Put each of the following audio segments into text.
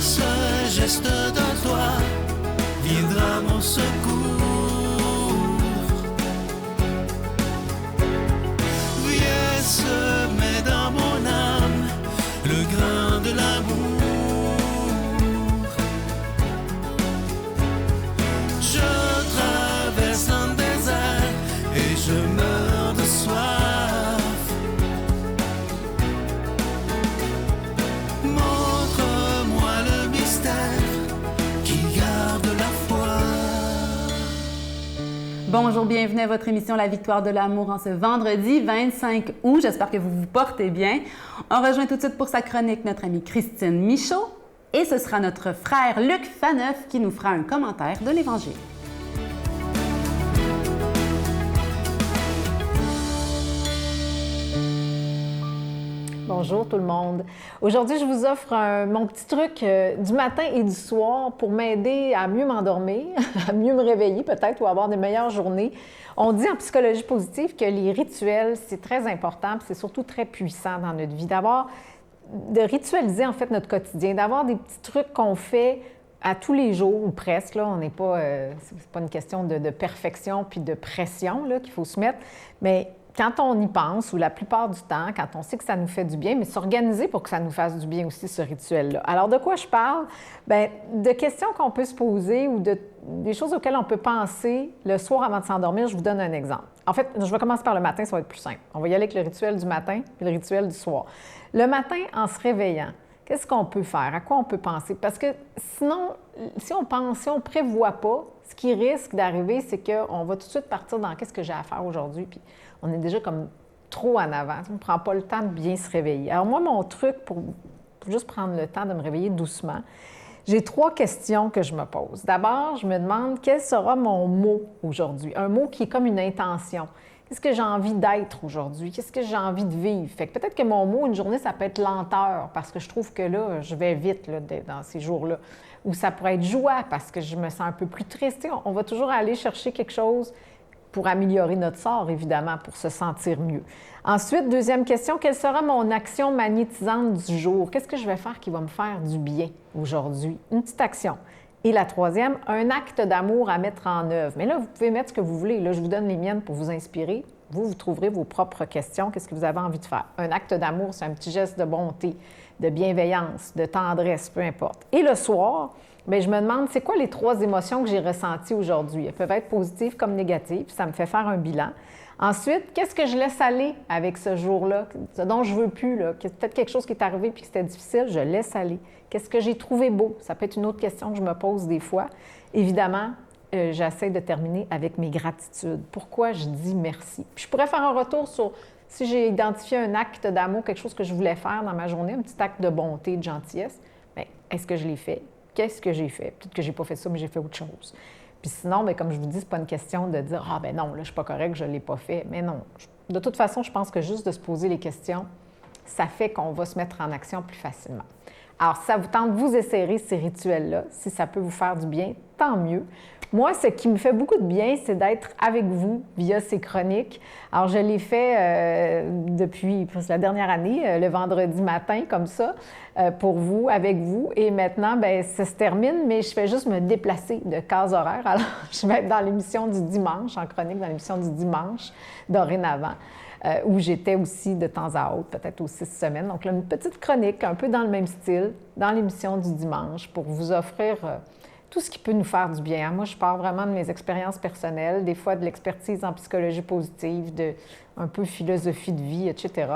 seul geste de toi viendra mon secours. Viens semer dans mon âme le grain de l'amour. Je traverse un désert et je meurs de soif. Montre-moi le mystère qui garde la foi. Bonjour, bienvenue à votre émission La Victoire de l'amour en ce vendredi 25 août. J'espère que vous vous portez bien. On rejoint tout de suite pour sa chronique notre amie Christine Michaud et ce sera notre frère Luc Faneuf qui nous fera un commentaire de l'Évangile. Bonjour tout le monde. Aujourd'hui, je vous offre mon petit truc du matin et du soir pour m'aider à mieux m'endormir, à mieux me réveiller peut-être ou avoir des meilleures journées. On dit en psychologie positive que les rituels, c'est très important, puis c'est surtout très puissant dans notre vie. De ritualiser en fait notre quotidien, d'avoir des petits trucs qu'on fait à tous les jours ou presque. Là, on n'est pas, c'est pas une question de perfection puis de pression là, qu'il faut se mettre, mais quand on y pense, ou la plupart du temps, quand on sait que ça nous fait du bien, mais s'organiser pour que ça nous fasse du bien aussi, ce rituel-là. Alors, de quoi je parle? Bien, de questions qu'on peut se poser ou des choses auxquelles on peut penser le soir avant de s'endormir. Je vous donne un exemple. En fait, je vais commencer par le matin, ça va être plus simple. On va y aller avec le rituel du matin et le rituel du soir. Le matin, en se réveillant, qu'est-ce qu'on peut faire? À quoi on peut penser? Parce que sinon, si on ne prévoit pas, ce qui risque d'arriver, c'est qu'on va tout de suite partir dans qu'est-ce que j'ai à faire aujourd'hui, puis on est déjà comme trop en avant. On ne prend pas le temps de bien se réveiller. Alors moi, mon truc pour juste prendre le temps de me réveiller doucement, j'ai 3 questions que je me pose. D'abord, je me demande quel sera mon mot aujourd'hui? Un mot qui est comme une intention. Qu'est-ce que j'ai envie d'être aujourd'hui? Qu'est-ce que j'ai envie de vivre? Fait que peut-être que mon mot, une journée, ça peut être lenteur, parce que je trouve que là, je vais vite là, dans ces jours-là. Ou ça pourrait être joie, parce que je me sens un peu plus triste. On va toujours aller chercher quelque chose pour améliorer notre sort, évidemment, pour se sentir mieux. Ensuite, deuxième question, quelle sera mon action magnétisante du jour? Qu'est-ce que je vais faire qui va me faire du bien aujourd'hui? Une petite action. Et la troisième, un acte d'amour à mettre en œuvre. Mais là, vous pouvez mettre ce que vous voulez. Là, je vous donne les miennes pour vous inspirer. Vous trouverez vos propres questions. Qu'est-ce que vous avez envie de faire? Un acte d'amour, c'est un petit geste de bonté, de bienveillance, de tendresse, peu importe. Et le soir, bien, je me demande, c'est quoi les 3 émotions que j'ai ressenties aujourd'hui? Elles peuvent être positives comme négatives. Ça me fait faire un bilan. Ensuite, qu'est-ce que je laisse aller avec ce jour-là, ce dont je ne veux plus? Là? Peut-être quelque chose qui est arrivé puis que c'était difficile, je laisse aller. Qu'est-ce que j'ai trouvé beau? Ça peut être une autre question que je me pose des fois. Évidemment, j'essaie de terminer avec mes gratitudes. Pourquoi je dis merci? Puis je pourrais faire un retour sur si j'ai identifié un acte d'amour, quelque chose que je voulais faire dans ma journée, un petit acte de bonté, de gentillesse. Bien, est-ce que je l'ai fait? Qu'est-ce que j'ai fait? Peut-être que je n'ai pas fait ça, mais j'ai fait autre chose. Puis sinon, bien, comme je vous dis, ce n'est pas une question de dire « Ah, ben non, là, je ne suis pas correct, je ne l'ai pas fait. » Mais non. De toute façon, je pense que juste de se poser les questions, ça fait qu'on va se mettre en action plus facilement. Alors, si ça vous tente, vous essayerez ces rituels-là. Si ça peut vous faire du bien, tant mieux. Moi, ce qui me fait beaucoup de bien, c'est d'être avec vous via ces chroniques. Alors, je l'ai fait depuis la dernière année, le vendredi matin, comme ça, pour vous, avec vous. Et maintenant, bien, ça se termine, mais je fais juste me déplacer de case horaire. Alors, je vais être dans l'émission du dimanche, en chronique, dans l'émission du dimanche, dorénavant. Où j'étais aussi de temps à autre, peut-être aux 6 semaines. Donc, là, une petite chronique, un peu dans le même style, dans l'émission du dimanche, pour vous offrir tout ce qui peut nous faire du bien. Moi, je pars vraiment de mes expériences personnelles, des fois de l'expertise en psychologie positive, de un peu philosophie de vie, etc.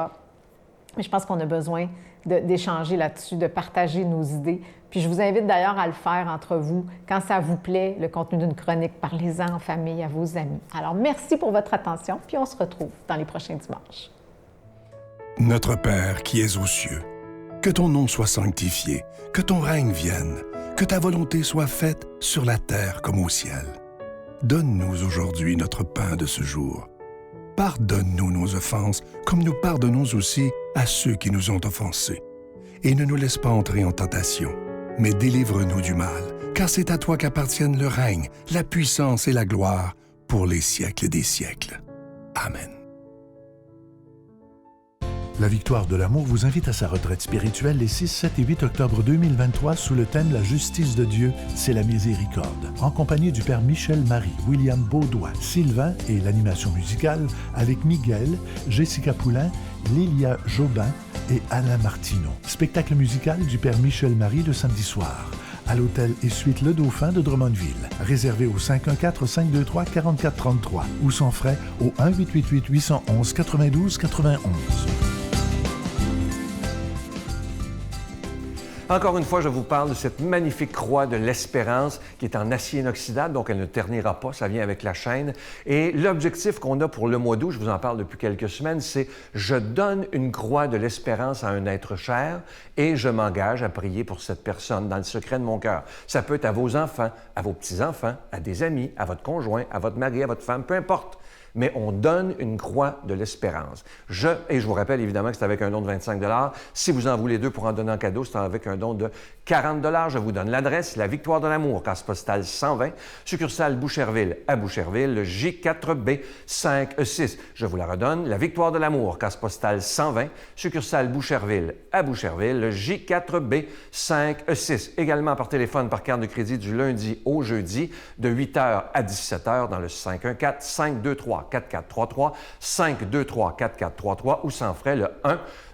Mais je pense qu'on a besoin d'échanger là-dessus, de partager nos idées. Puis je vous invite d'ailleurs à le faire entre vous. Quand ça vous plaît, le contenu d'une chronique, parlez-en en famille, à vos amis. Alors, merci pour votre attention, puis on se retrouve dans les prochains dimanches. Notre Père qui es aux cieux, que ton nom soit sanctifié, que ton règne vienne, que ta volonté soit faite sur la terre comme au ciel. Donne-nous aujourd'hui notre pain de ce jour. Pardonne-nous nos offenses, comme nous pardonnons aussi à ceux qui nous ont offensés. Et ne nous laisse pas entrer en tentation, mais délivre-nous du mal, car c'est à toi qu'appartiennent le règne, la puissance et la gloire pour les siècles des siècles. Amen. La Victoire de l'amour vous invite à sa retraite spirituelle les 6, 7 et 8 octobre 2023 sous le thème « La justice de Dieu, c'est la miséricorde », en compagnie du Père Michel-Marie, William Beaudoin, Sylvain et l'animation musicale avec Miguel, Jessica Poulain, Lilia Jobin et Alain Martineau. Spectacle musical du Père Michel-Marie le samedi soir à l'hôtel et suite Le Dauphin de Drummondville. Réservé au 514-523-4433 ou sans frais au 1-888-811-92-91. Encore une fois, je vous parle de cette magnifique croix de l'espérance qui est en acier inoxydable, donc elle ne ternira pas, ça vient avec la chaîne. Et l'objectif qu'on a pour le mois d'août, je vous en parle depuis quelques semaines, c'est « Je donne une croix de l'espérance à un être cher et je m'engage à prier pour cette personne dans le secret de mon cœur. » Ça peut être à vos enfants, à vos petits-enfants, à des amis, à votre conjoint, à votre mari, à votre femme, peu importe. Mais on donne une croix de l'espérance. Et je vous rappelle évidemment que c'est avec un don de 25 $. Si vous en voulez deux pour en donner en cadeau, c'est avec un don de 40 $. Je vous donne l'adresse, la Victoire de l'amour, case postale 120, succursale Boucherville à Boucherville, le J4B 5E6. Je vous la redonne, la Victoire de l'amour, case postale 120, succursale Boucherville à Boucherville, le J4B 5E6. Également par téléphone, par carte de crédit du lundi au jeudi, de 8h à 17h dans le 514-523-4433, 523-4433 ou sans frais le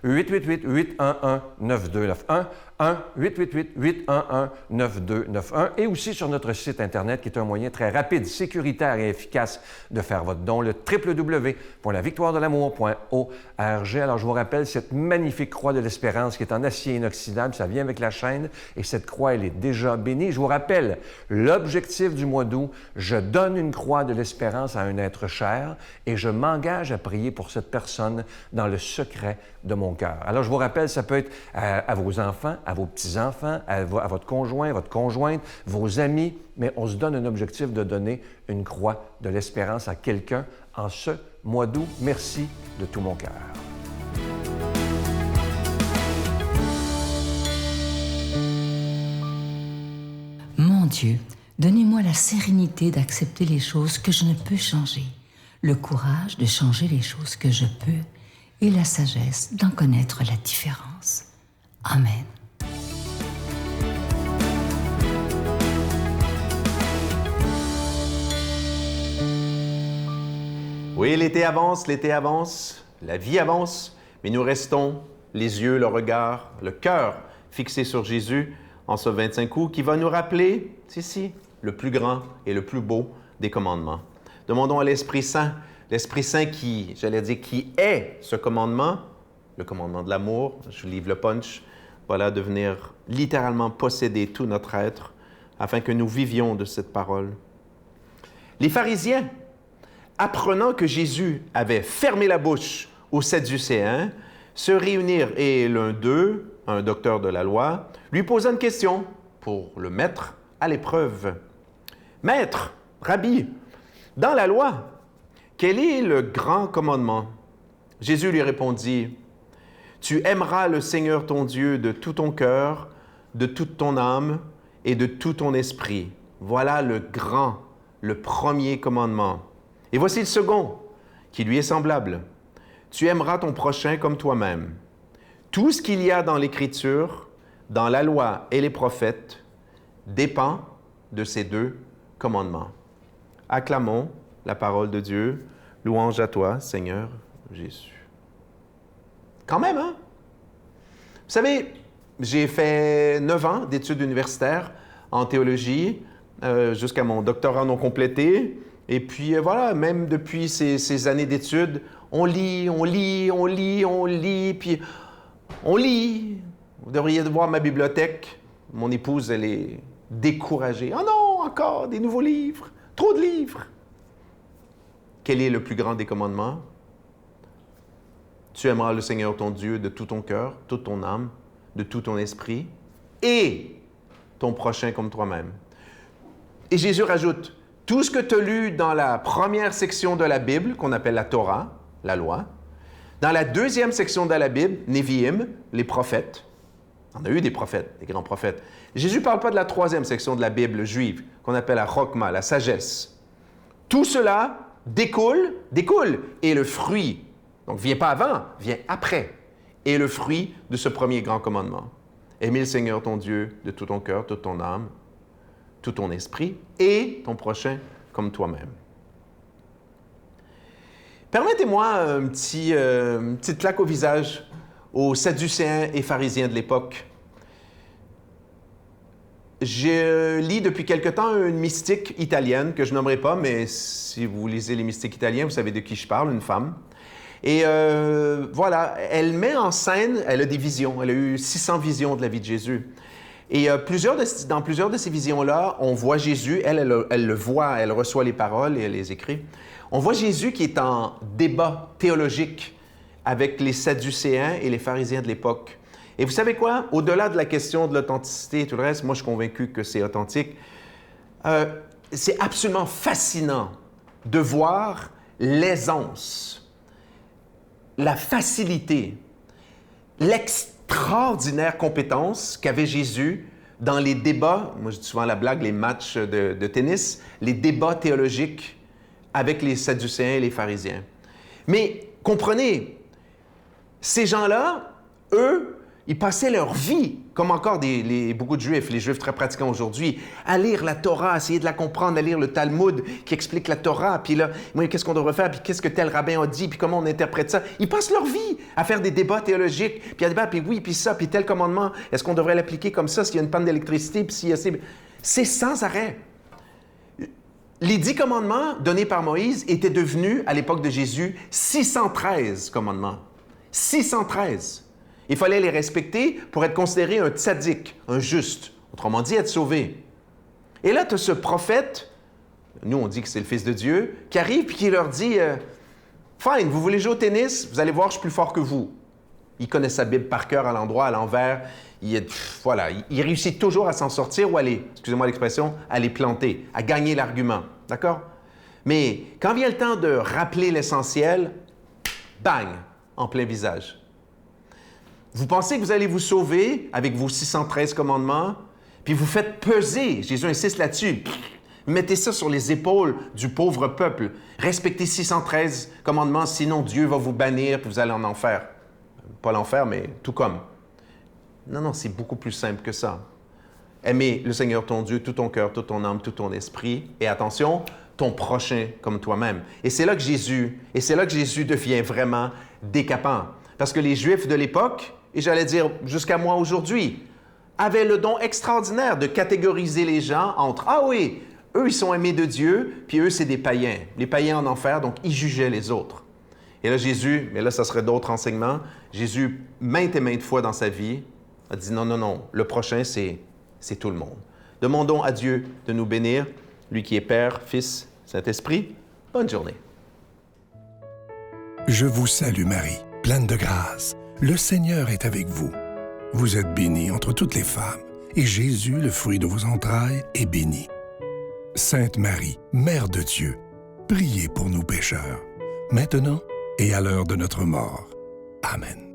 1-888-811-9291, 1-888-811-9291 et aussi sur notre site Internet qui est un moyen très rapide, sécuritaire et efficace de faire votre don, le www.lavictoiredelamour.org. Alors, je vous rappelle cette magnifique croix de l'espérance qui est en acier inoxydable, ça vient avec la chaîne et cette croix, elle est déjà bénie. Je vous rappelle l'objectif du mois d'août, je donne une croix de l'espérance à un être cher et je m'engage à prier pour cette personne dans le secret de mon cœur. Alors, je vous rappelle, ça peut être à vos enfants, à vos petits-enfants, à votre conjoint, votre conjointe, vos amis, mais on se donne un objectif de donner une croix de l'espérance à quelqu'un en ce mois d'août. Merci de tout mon cœur. Mon Dieu, donnez-moi la sérénité d'accepter les choses que je ne peux changer, le courage de changer les choses que je peux et la sagesse d'en connaître la différence. Amen. Oui, l'été avance, la vie avance, mais nous restons les yeux, le regard, le cœur fixés sur Jésus en ce 25 août qui va nous rappeler, le plus grand et le plus beau des commandements. Demandons à l'Esprit Saint qui est ce commandement, le commandement de l'amour, je livre le punch, voilà, de venir littéralement posséder tout notre être afin que nous vivions de cette parole. Les pharisiens, apprenant que Jésus avait fermé la bouche aux Sadducéens, se réunirent et l'un d'eux, un docteur de la loi, lui posa une question pour le mettre à l'épreuve. « Maître, Rabbi, dans la loi, quel est le grand commandement? » Jésus lui répondit, « Tu aimeras le Seigneur ton Dieu de tout ton cœur, de toute ton âme et de tout ton esprit. Voilà le grand, le premier commandement. Et voici le second, qui lui est semblable. Tu aimeras ton prochain comme toi-même. Tout ce qu'il y a dans l'Écriture, dans la loi et les prophètes, dépend de ces deux commandements. » Acclamons la parole de Dieu. Louange à toi, Seigneur Jésus. Quand même, hein? Vous savez, j'ai fait 9 ans d'études universitaires en théologie, jusqu'à mon doctorat non complété. Et puis voilà, même depuis ces années d'études, on lit, puis on lit. Vous devriez voir ma bibliothèque. Mon épouse, elle est découragée. « Oh non, encore des nouveaux livres, trop de livres! » Quel est le plus grand des commandements? Tu aimeras le Seigneur ton Dieu de tout ton cœur, toute ton âme, de tout ton esprit, et ton prochain comme toi-même. Et Jésus rajoute, tout ce que tu as lu dans la première section de la Bible, qu'on appelle la Torah, la loi, dans la deuxième section de la Bible, Nevi'im, les prophètes, on a eu des prophètes, des grands prophètes. Jésus ne parle pas de la troisième section de la Bible juive, qu'on appelle la Chokma, la sagesse. Tout cela découle, et le fruit, donc vient pas avant, vient après. est le fruit de ce premier grand commandement. Aimer le Seigneur ton Dieu de tout ton cœur, toute ton âme, tout ton esprit et ton prochain comme toi-même. Permettez-moi une petite claque au visage aux Sadducéens et pharisiens de l'époque. Je lis depuis quelque temps une mystique italienne que je nommerai pas, mais si vous lisez les mystiques italiens, vous savez de qui je parle, une femme. Et voilà, elle met en scène, elle a des visions, elle a eu 600 visions de la vie de Jésus. Et dans plusieurs de ces visions-là, on voit Jésus, elle le voit, elle reçoit les paroles et elle les écrit. On voit Jésus qui est en débat théologique avec les Sadducéens et les pharisiens de l'époque. Et vous savez quoi? Au-delà de la question de l'authenticité et tout le reste, moi je suis convaincu que c'est authentique. C'est absolument fascinant de voir l'aisance, la facilité, l'extraordinaire compétence qu'avait Jésus dans les débats, moi je dis souvent la blague, les matchs de tennis, les débats théologiques avec les Sadducéens et les pharisiens. Mais comprenez, ces gens-là, eux, ils passaient leur vie, comme encore beaucoup de Juifs, les Juifs très pratiquants aujourd'hui, à lire la Torah, à essayer de la comprendre, à lire le Talmud qui explique la Torah, puis là, qu'est-ce qu'on devrait faire, puis qu'est-ce que tel rabbin a dit, puis comment on interprète ça. Ils passent leur vie à faire des débats théologiques, puis à débattre, puis oui, puis ça, puis tel commandement, est-ce qu'on devrait l'appliquer comme ça s'il y a une panne d'électricité, puis s'il y a... C'est sans arrêt. Les 10 commandements donnés par Moïse étaient devenus, à l'époque de Jésus, 613 commandements. 613. Il fallait les respecter pour être considéré un tzaddik, un juste, autrement dit, être sauvé. Et là, tu as ce prophète, nous on dit que c'est le Fils de Dieu, qui arrive et qui leur dit « Fine, vous voulez jouer au tennis? Vous allez voir, je suis plus fort que vous. » Il connaît sa Bible par cœur, à l'endroit, à l'envers. Il réussit toujours à s'en sortir ou à les, excusez-moi l'expression, à les planter, à gagner l'argument. D'accord? Mais quand vient le temps de rappeler l'essentiel, bang, en plein visage. Vous pensez que vous allez vous sauver avec vos 613 commandements, puis vous faites peser, Jésus insiste là-dessus, mettez ça sur les épaules du pauvre peuple. Respectez 613 commandements, sinon Dieu va vous bannir, puis vous allez en enfer. Pas l'enfer, mais tout comme. Non, c'est beaucoup plus simple que ça. Aimer le Seigneur ton Dieu, tout ton cœur, toute ton âme, tout ton esprit, et attention, ton prochain comme toi-même. Et c'est là que Jésus devient vraiment décapant. Parce que les Juifs de l'époque, et j'allais dire jusqu'à moi aujourd'hui, avaient le don extraordinaire de catégoriser les gens entre « Ah oui, eux, ils sont aimés de Dieu, puis eux, c'est des païens. Les païens en enfer, donc ils jugeaient les autres. » Et là, Jésus, mais là, ça serait d'autres enseignements, Jésus, maintes et maintes fois dans sa vie, a dit « Non, le prochain, c'est tout le monde. » Demandons à Dieu de nous bénir, lui qui est Père, Fils, Saint-Esprit. Bonne journée. Je vous salue Marie, pleine de grâce. Le Seigneur est avec vous. Vous êtes bénie entre toutes les femmes, et Jésus, le fruit de vos entrailles, est béni. Sainte Marie, Mère de Dieu, priez pour nous pécheurs, maintenant et à l'heure de notre mort. Amen.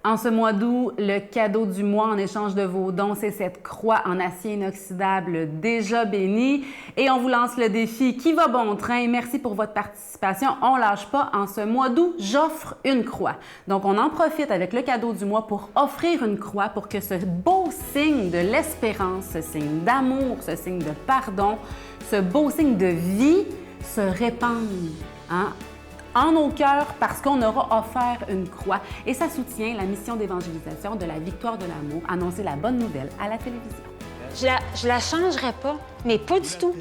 En ce mois d'août, le cadeau du mois en échange de vos dons, c'est cette croix en acier inoxydable déjà bénie. Et on vous lance le défi qui va bon train. Merci pour votre participation. On lâche pas. En ce mois d'août, j'offre une croix. Donc, on en profite avec le cadeau du mois pour offrir une croix pour que ce beau signe de l'espérance, ce signe d'amour, ce signe de pardon, ce beau signe de vie se répande. En nos cœurs parce qu'on aura offert une croix. Et ça soutient la mission d'évangélisation de la Victoire de l'amour, annoncer la bonne nouvelle à la télévision. Je la changerais pas, mais pas du tout.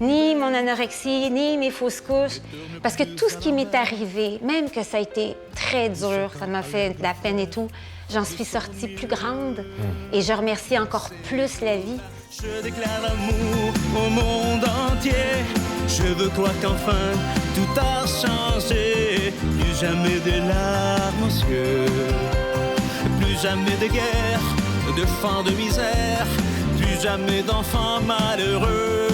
Ni mon anorexie, ni mes fausses couches. Parce que tout ce qui m'est arrivé, même que ça a été très dur, ça m'a fait de la peine et tout, j'en suis sortie plus grande et je remercie encore plus la vie. Je déclare l'amour au monde entier. Je veux croire qu'enfin tout a changé. Plus jamais de larmes aux yeux. Plus jamais de guerre, de faim, de misère. Plus jamais d'enfants malheureux.